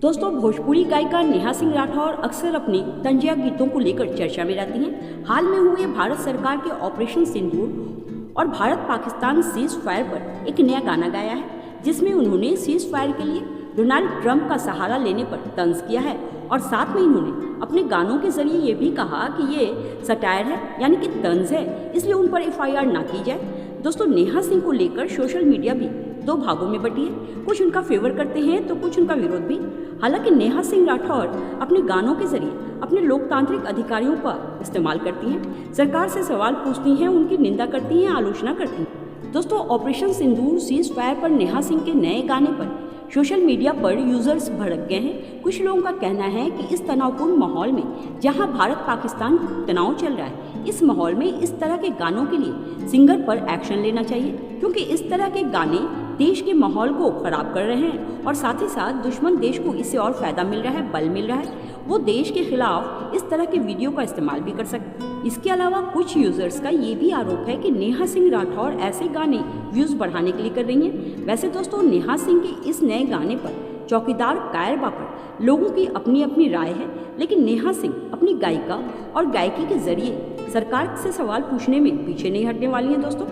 दोस्तों, भोजपुरी गायिका नेहा सिंह राठौर अक्सर अपनी तंजिया गीतों को लेकर चर्चा में रहती हैं। हाल में हुए भारत सरकार के ऑपरेशन सिंदूर और भारत पाकिस्तान सीज फायर पर एक नया गाना गाया है, जिसमें उन्होंने सीज फायर के लिए डोनाल्ड ट्रंप का सहारा लेने पर तंज किया है और साथ में इन्होंने अपने गानों के जरिए ये भी कहा कि ये सटायर है, यानी कि तंज है, इसलिए उन पर FIR ना की जाए। दोस्तों, नेहा सिंह को लेकर सोशल मीडिया भी दो भागों में बटी है। कुछ उनका फेवर करते हैं तो कुछ उनका विरोध भी। हालांकि नेहा सिंह राठौर अपने गानों के जरिए अपने लोकतांत्रिक अधिकारियों का इस्तेमाल करती हैं, सरकार से सवाल पूछती हैं, उनकी निंदा करती हैं, आलोचना करती हैं। दोस्तों, ऑपरेशन सिंदूर सीज फायर पर नेहा सिंह के नए गाने पर सोशल मीडिया पर यूजर्स भड़क गए हैं। कुछ लोगों का कहना है कि इस तनावपूर्ण माहौल में जहां भारत पाकिस्तान तनाव चल रहा है, इस माहौल में इस तरह के गानों के लिए सिंगर पर एक्शन लेना चाहिए, क्योंकि इस तरह के गाने देश के माहौल को खराब कर रहे हैं और साथ ही साथ दुश्मन देश को इससे और फायदा मिल रहा है, बल मिल रहा है। वो देश के खिलाफ इस तरह के वीडियो का इस्तेमाल भी कर सकते हैं। इसके अलावा कुछ यूजर्स का ये भी आरोप है कि नेहा सिंह राठौर ऐसे गाने व्यूज बढ़ाने के लिए कर रही हैं। वैसे दोस्तों, नेहा सिंह के इस नए गाने पर चौकीदार कायरबा पर लोगों की अपनी अपनी राय है, लेकिन नेहा सिंह अपनी गायिका और गायकी के जरिए सरकार से सवाल पूछने में पीछे नहीं हटने वाली हैं। दोस्तों,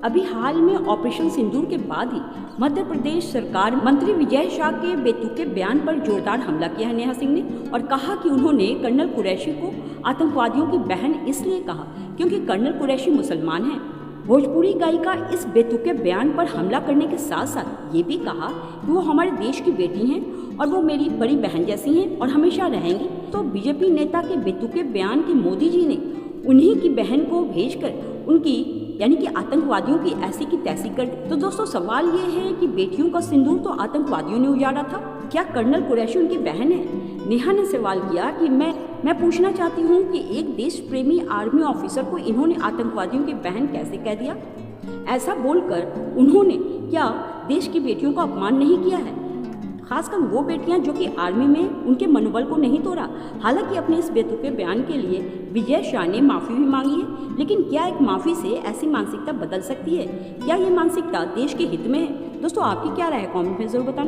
अभी हाल में ऑपरेशन सिंदूर के बाद ही मध्य प्रदेश सरकार मंत्री विजय शाह के बेतुके बयान पर जोरदार हमला किया है नेहा सिंह ने, और कहा कि उन्होंने कर्नल कुरैशी को आतंकवादियों की बहन इसलिए कहा क्योंकि कर्नल कुरैशी मुसलमान हैं। भोजपुरी गायिका इस बेतुके बयान पर हमला करने के साथ साथ ये भी कहा कि वो हमारे देश की बेटी हैं और वो मेरी बड़ी बहन जैसी हैं और हमेशा रहेंगी। तो बीजेपी नेता के बेतुके बयान के मोदी जी ने उन्हीं की बहन को भेजकर उनकी यानी कि आतंकवादियों की ऐसी की तैसी कर दी। तो दोस्तों, सवाल ये है कि बेटियों का सिंदूर तो आतंकवादियों ने उजाड़ा था, क्या कर्नल कुरैशी उनकी बहन है? नेहा ने सवाल किया कि मैं पूछना चाहती हूँ कि एक देश प्रेमी आर्मी ऑफिसर को इन्होंने आतंकवादियों की बहन कैसे कह दिया? ऐसा बोलकर उन्होंने क्या देश की बेटियों का अपमान नहीं किया है, खासकर वो बेटियां जो कि आर्मी में उनके मनोबल को नहीं तोड़ा? हालांकि अपने इस बेतुके बयान के लिए विजय शाह ने माफ़ी भी मांगी है, लेकिन क्या एक माफ़ी से ऐसी मानसिकता बदल सकती है? क्या ये मानसिकता देश के हित में है? दोस्तों, आपकी क्या राय है? कमेंट में जरूर बताना।